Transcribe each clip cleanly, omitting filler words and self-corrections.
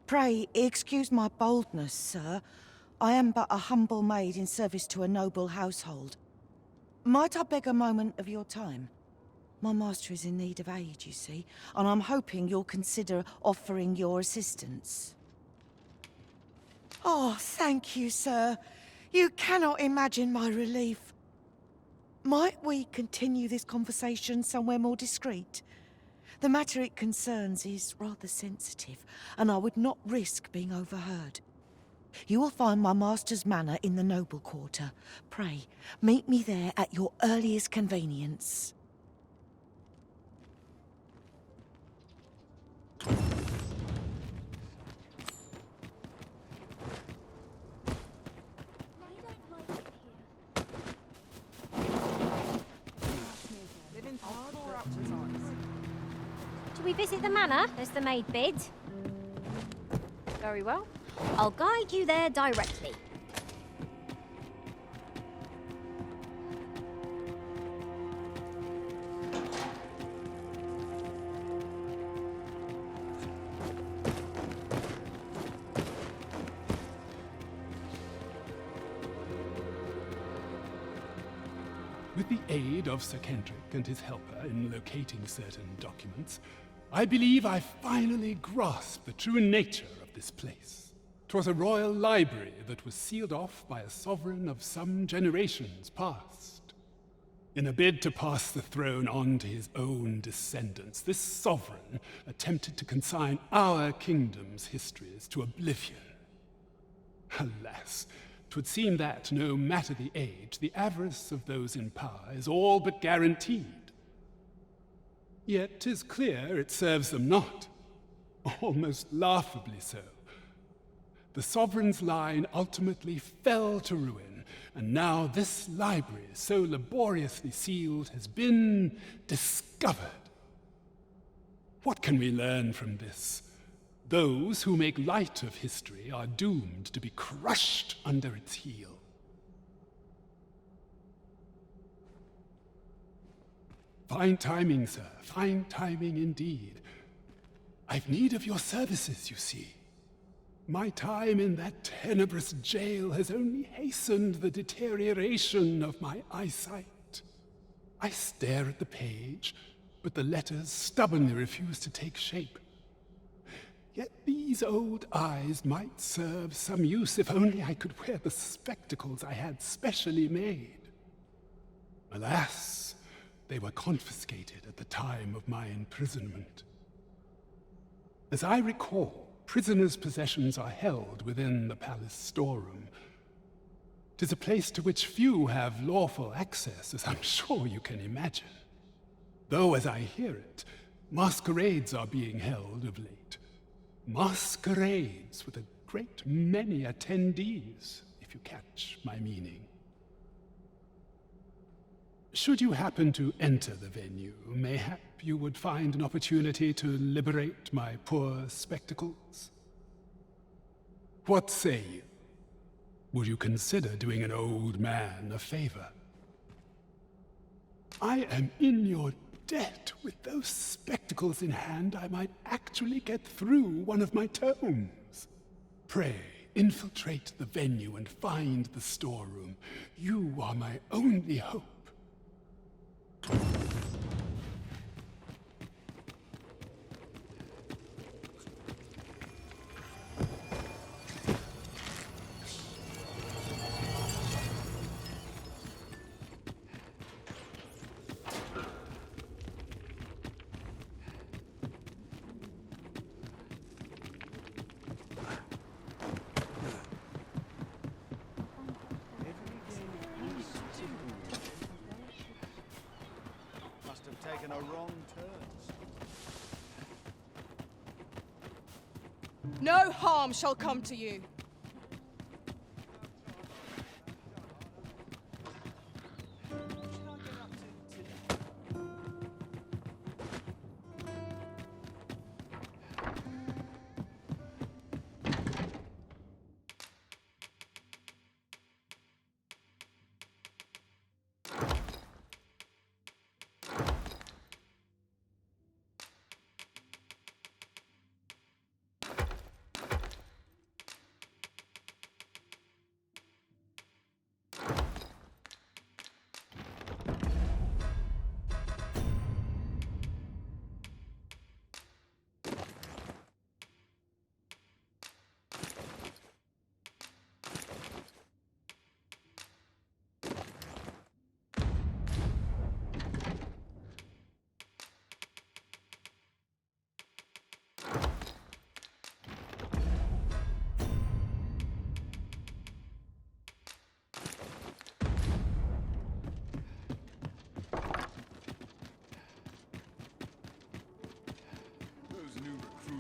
Pray, excuse my boldness, sir. I am but a humble maid in service to a noble household. Might I beg a moment of your time? My master is in need of aid, you see, and I'm hoping you'll consider offering your assistance. Oh, thank you, sir. You cannot imagine my relief. Might we continue this conversation somewhere more discreet? The matter it concerns is rather sensitive, and I would not risk being overheard. You will find my master's manor in the noble quarter. Pray, meet me there at your earliest convenience. Shall we visit the manor, as the maid bid? Very well. I'll guide you there directly. With the aid of Sir Kendrick and his helper in locating certain documents, I believe I finally grasped the true nature of this place. 'Twas a royal library that was sealed off by a sovereign of some generations past. In a bid to pass the throne on to his own descendants, this sovereign attempted to consign our kingdom's histories to oblivion. Alas, 'twould seem that, no matter the age, the avarice of those in power is all but guaranteed. Yet 'tis clear it serves them not, almost laughably so. The sovereign's line ultimately fell to ruin, and now this library, so laboriously sealed, has been discovered. What can we learn from this? Those who make light of history are doomed to be crushed under its heel. Fine timing, sir. Fine timing indeed. I've need of your services, you see. My time in that tenebrous jail has only hastened the deterioration of my eyesight. I stare at the page, but the letters stubbornly refuse to take shape. Yet these old eyes might serve some use if only I could wear the spectacles I had specially made. Alas, they were confiscated at the time of my imprisonment. As I recall, prisoners' possessions are held within the palace storeroom. 'Tis a place to which few have lawful access, as I'm sure you can imagine. Though, as I hear it, masquerades are being held of late. Masquerades with a great many attendees, if you catch my meaning. Should you happen to enter the venue, mayhap you would find an opportunity to liberate my poor spectacles. What say you? Would you consider doing an old man a favor? I am in your debt. With those spectacles in hand, I might actually get through one of my tomes. Pray, infiltrate the venue and find the storeroom. You are my only hope. Taken a wrong turn. No harm shall come to you.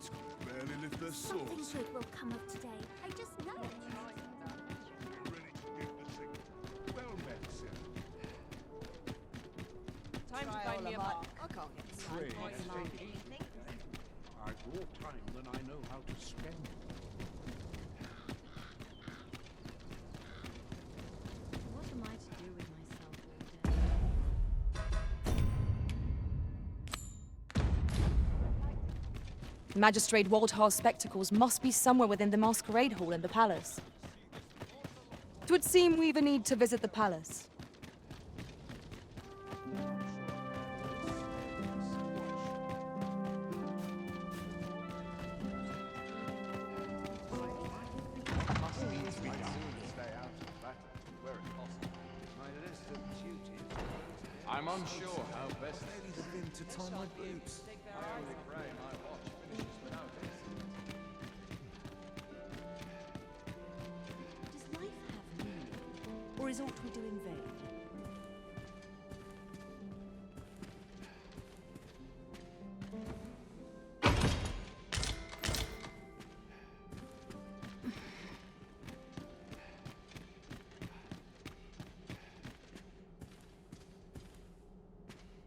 Knights could barely lift their Something swords. good will come of today. I just know it. Ready to give the signal. Well met, sir. Time to find me a mark. I can't get I've more time than I know how to spend. What am I to do with myself all day? Magistrate Waldhar's spectacles must be somewhere within the masquerade hall in the palace. 'Twould seem we've a need to visit the palace. I'm unsure how best The bin to tie my boots. I only pray my watch finishes without it. Does life have meaning, or is aught we do in vain?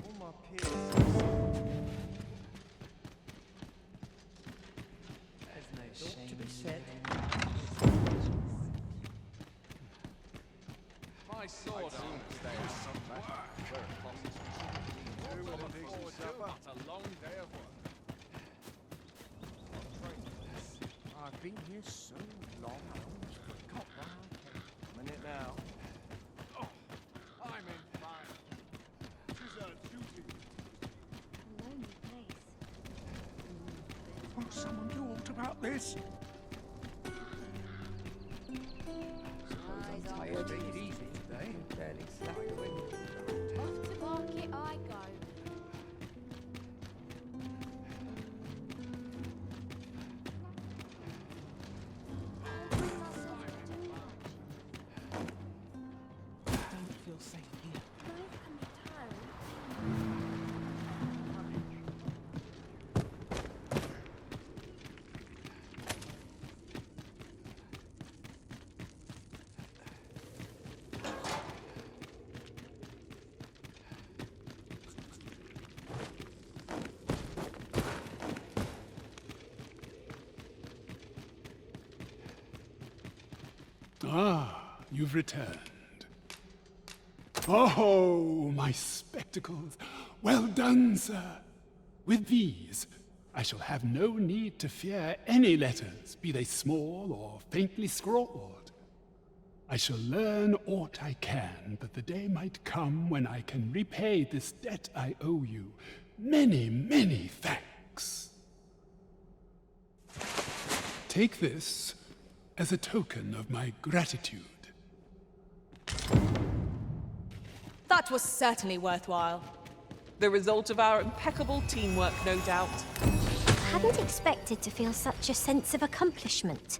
All my peers. There's no shame to be said. My sword soon stay out some battle where it possible. With a decent supper. It's a long day of work. I've been here so long, I almost forgot where I came. Minute now. I'm in fine. She's our duty. A lonely place. Will someone do aught about this? Tired. Take it easy today. Barely slept the wind. Off to market I go. Don't feel safe here. Life can be tiring. Ah, you've returned. Oh, my spectacles. Well done, sir. With these, I shall have no need to fear any letters, be they small or faintly scrawled. I shall learn aught I can, that the day might come when I can repay this debt I owe you. Many, many thanks. Take this as a token of my gratitude. That was certainly worthwhile. The result of our impeccable teamwork, no doubt. Hadn't expected to feel such a sense of accomplishment.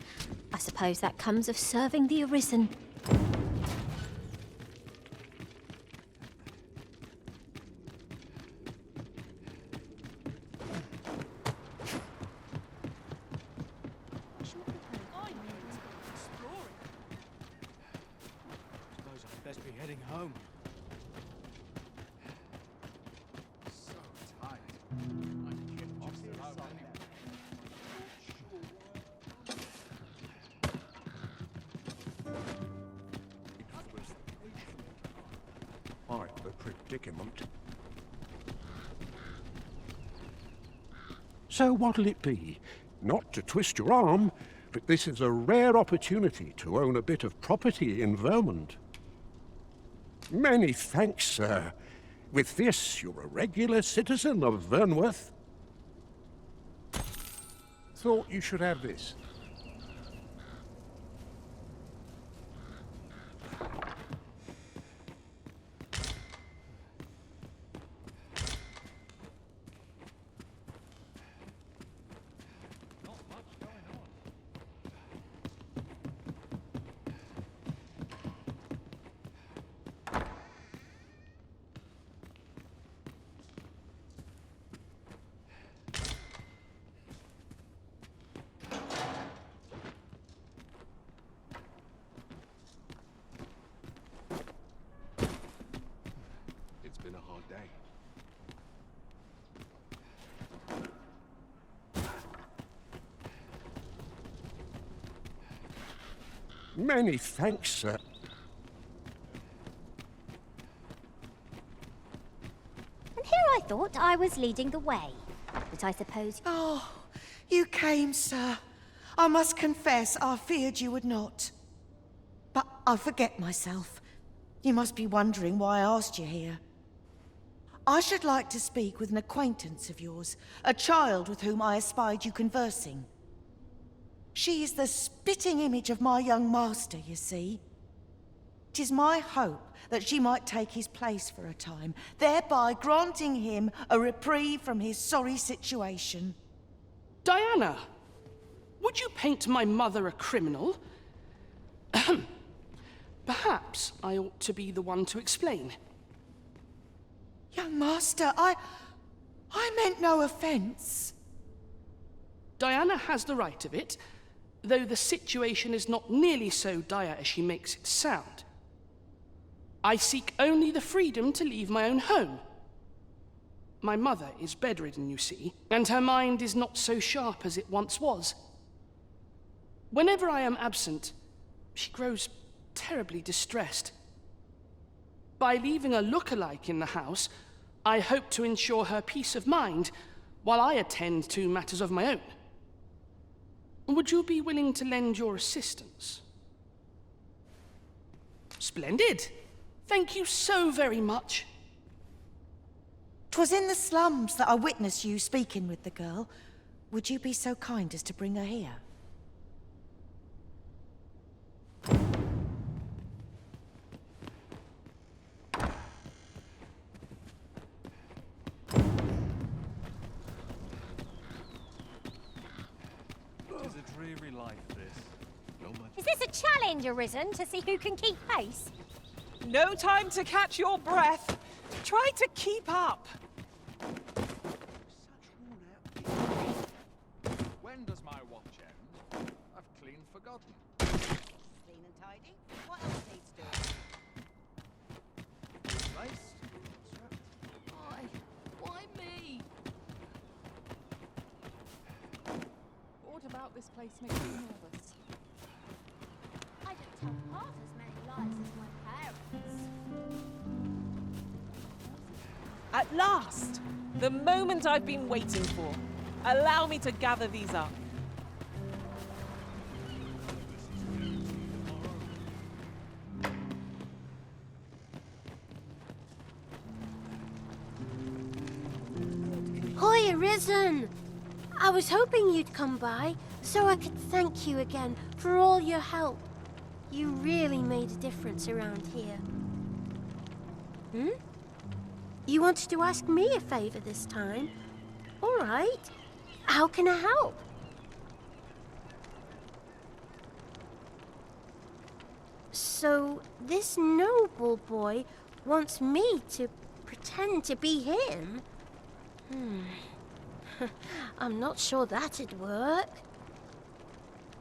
I suppose that comes of serving the Arisen. Suppose I'd best be heading home. So tight. I'd get off the road anyway. Quite the predicament. So what'll it be? Not to twist your arm, but this is a rare opportunity to own a bit of property in Vermont. Many thanks, sir. With this, you're a regular citizen of Vernworth. Thought you should have this. Many thanks, sir. And here I thought I was leading the way. But I suppose... Oh, you came, sir. I must confess, I feared you would not. But I forget myself. You must be wondering why I asked you here. I should like to speak with an acquaintance of yours, a child with whom I espied you conversing. She is the spitting image of my young master, you see. 'Tis my hope that she might take his place for a time, thereby granting him a reprieve from his sorry situation. Diana, would you paint my mother a criminal? Ahem. Perhaps I ought to be the one to explain. Young master, I meant no offense. Diana has the right of it, though the situation is not nearly so dire as she makes it sound. I seek only the freedom to leave my own home. My mother is bedridden, you see, and her mind is not so sharp as it once was. Whenever I am absent, she grows terribly distressed. By leaving a look-alike in the house, I hope to ensure her peace of mind while I attend to matters of my own. Would you be willing to lend your assistance? Splendid! Thank you so very much. 'Twas in the slums that I witnessed you speaking with the girl. Would you be so kind as to bring her here? Is a dreary life, this. Is this a challenge arisen to see who can keep pace? No time to catch your breath. Try to keep up. When does my watch end? I've clean forgotten. Clean and tidy. What else needs doing? Nice. Why me? What about this place makes you nervous? I don't tell half as many lies as my parents. At last! The moment I've been waiting for. Allow me to gather these up. Hoy, Arisen! I was hoping you'd come by, so I could thank you again for all your help. You really made a difference around here. You wanted to ask me a favor this time? All right. How can I help? So, this noble boy wants me to pretend to be him? I'm not sure that'd work.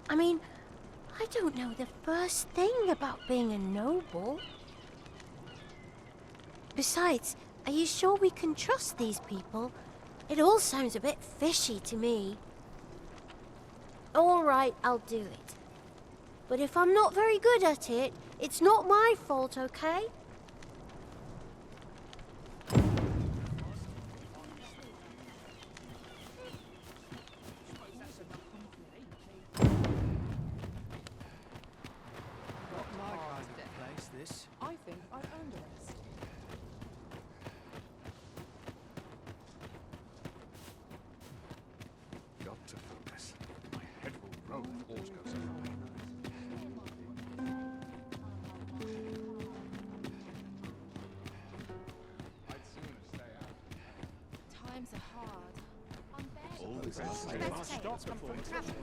I mean, I don't know the first thing about being a noble. Besides, are you sure we can trust these people? It all sounds a bit fishy to me. All right, I'll do it. But if I'm not very good at it, it's not my fault, okay? I think I've earned a rest. Got to focus. My head will roll if horse goes awry. I'd sooner stay out. Times are hard. Always Let's take it from travel.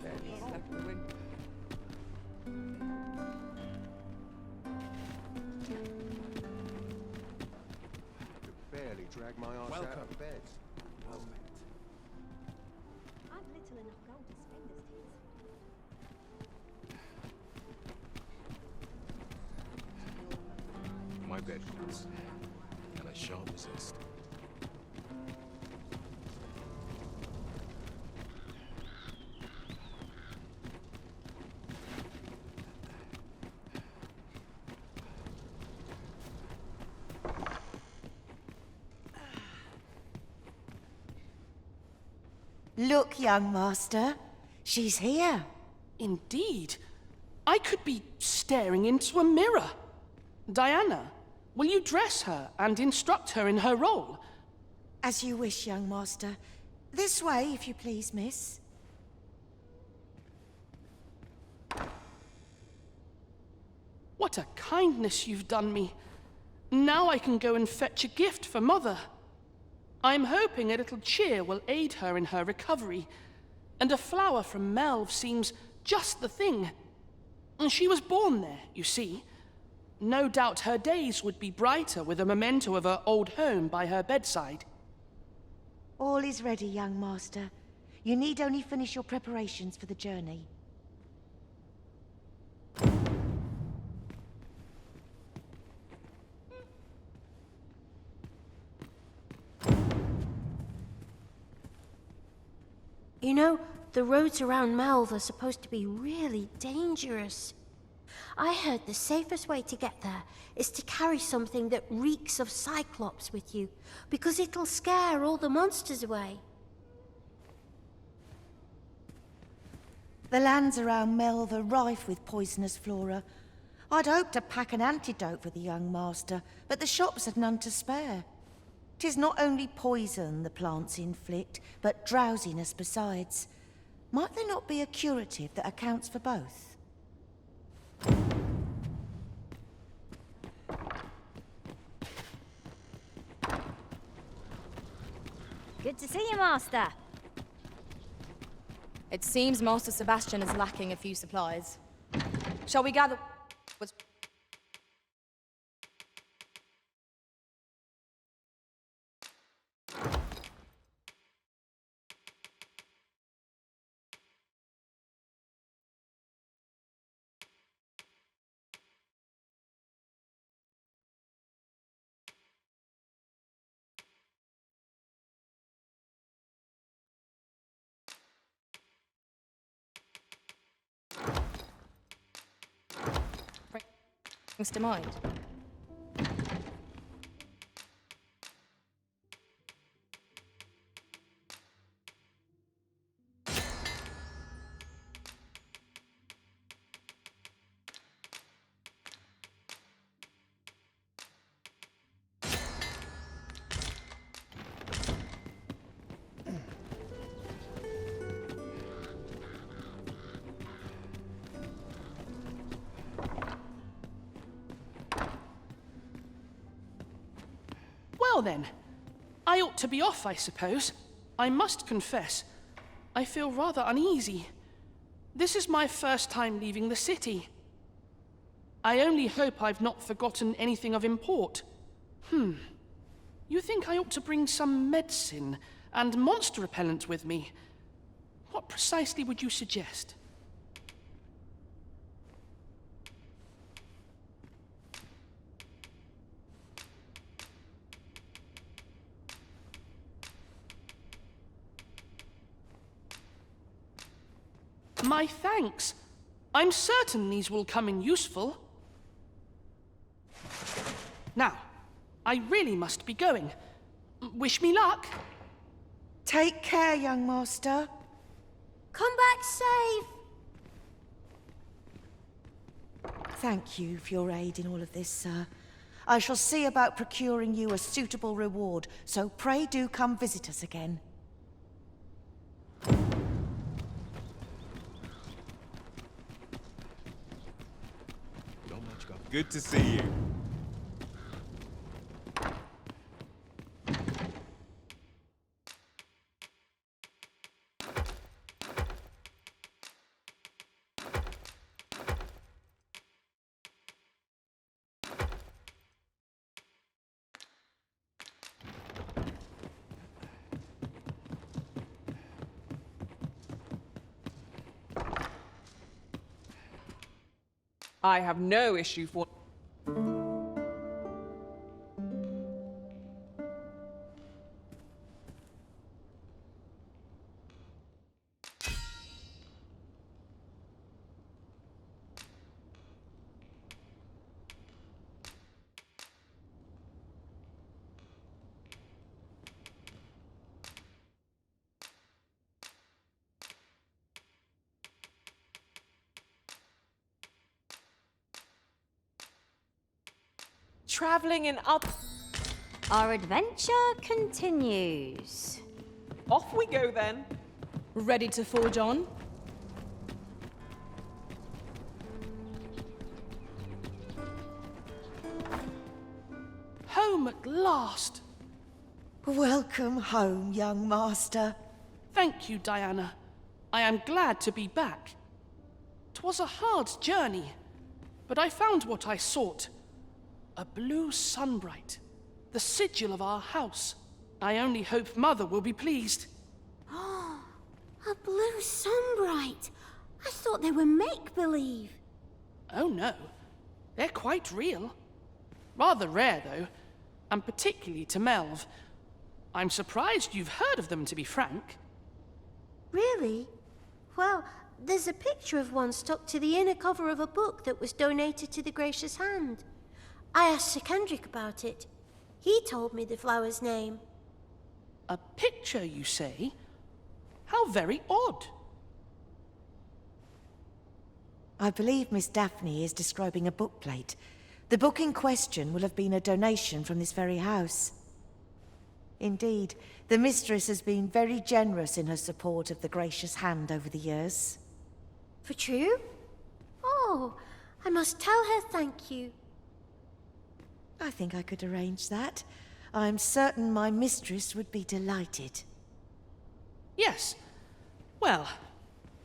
Could barely drag my arse out of bed. I've little enough gold to spend as tis. My bed comes, and I shan't resist. Look, young master. She's here. Indeed. I could be staring into a mirror. Diana, will you dress her and instruct her in her role? As you wish, young master. This way, if you please, miss. What a kindness you've done me. Now I can go and fetch a gift for Mother. I'm hoping a little cheer will aid her in her recovery, and a flower from Melve seems just the thing. And she was born there, you see. No doubt her days would be brighter with a memento of her old home by her bedside. All is ready, young master. You need only finish your preparations for the journey. You know, the roads around Melve are supposed to be really dangerous. I heard the safest way to get there is to carry something that reeks of Cyclops with you, because it'll scare all the monsters away. The lands around Melve are rife with poisonous flora. I'd hoped to pack an antidote for the young master, but the shops had none to spare. 'Tis not only poison the plants inflict, but drowsiness besides. Might there not be a curative that accounts for both? Good to see you, Master. It seems Master Sebastian is lacking a few supplies. Shall we gather... What's... to mind? Well then, I ought to be off, I suppose. I must confess, I feel rather uneasy. This is my first time leaving the city. I only hope I've not forgotten anything of import. You think I ought to bring some medicine and monster repellent with me? What precisely would you suggest? My thanks. I'm certain these will come in useful. Now, I really must be going. Wish me luck. Take care, young master. Come back safe. Thank you for your aid in all of this, sir. I shall see about procuring you a suitable reward, so pray do come visit us again. Good to see you. I have no issue for... traveling in up. Our adventure continues. Off we go then. Ready to forge on? Home at last. Welcome home, young master. Thank you, Diana. I am glad to be back. 'Twas a hard journey, but I found what I sought. A blue sunbright, the sigil of our house. I only hope Mother will be pleased. Oh, a blue sunbright. I thought they were make-believe. Oh no, they're quite real. Rather rare, though, and particularly to Melv. I'm surprised you've heard of them, to be frank. Really? Well, there's a picture of one stuck to the inner cover of a book that was donated to the Gracious Hand. I asked Sir Kendrick about it. He told me the flower's name. A picture, you say? How very odd. I believe Miss Daphne is describing a bookplate. The book in question will have been a donation from this very house. Indeed, the mistress has been very generous in her support of the Gracious Hand over the years. For true? Oh, I must tell her thank you. I think I could arrange that. I'm certain my mistress would be delighted. Yes. Well,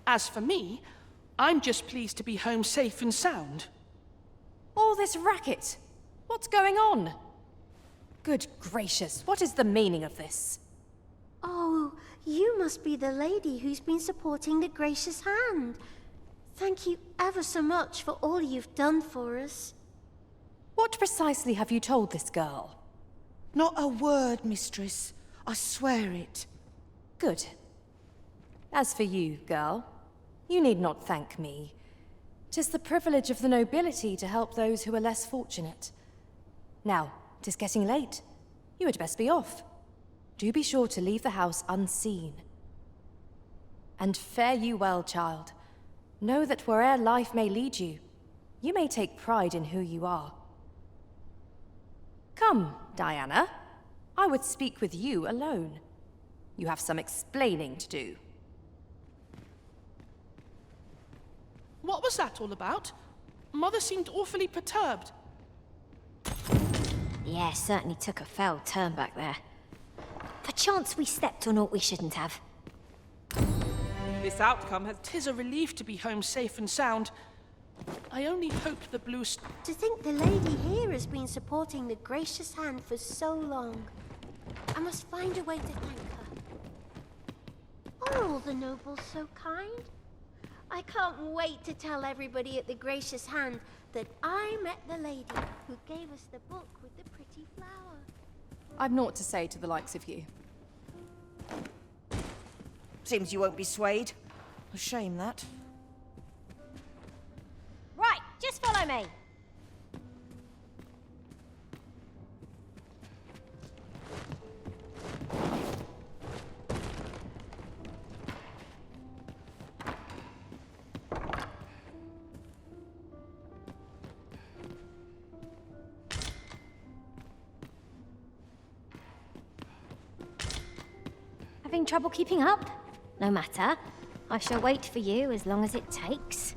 as for me, I'm just pleased to be home safe and sound. All this racket. What's going on? Good gracious, what is the meaning of this? Oh, you must be the lady who's been supporting the Gracious Hand. Thank you ever so much for all you've done for us. What precisely have you told this girl? Not a word, mistress. I swear it. Good. As for you, girl, you need not thank me. 'Tis the privilege of the nobility to help those who are less fortunate. Now, 'tis getting late. You had best be off. Do be sure to leave the house unseen. And fare you well, child. Know that where'er life may lead you, you may take pride in who you are. Come, Diana. I would speak with you alone. You have some explaining to do. What was that all about? Mother seemed awfully perturbed. Yeah, certainly took a foul turn back there. Perchance we stepped on aught we shouldn't have. This outcome has... 'Tis a relief to be home safe and sound. I only hope the blue... To think the lady here has been supporting the Gracious Hand for so long. I must find a way to thank her. Are all the nobles so kind? I can't wait to tell everybody at the Gracious Hand that I met the lady who gave us the book with the pretty flower. I've naught to say to the likes of you. Seems you won't be swayed. A shame, that. Right, just follow me. Having trouble keeping up? No matter. I shall wait for you as long as it takes.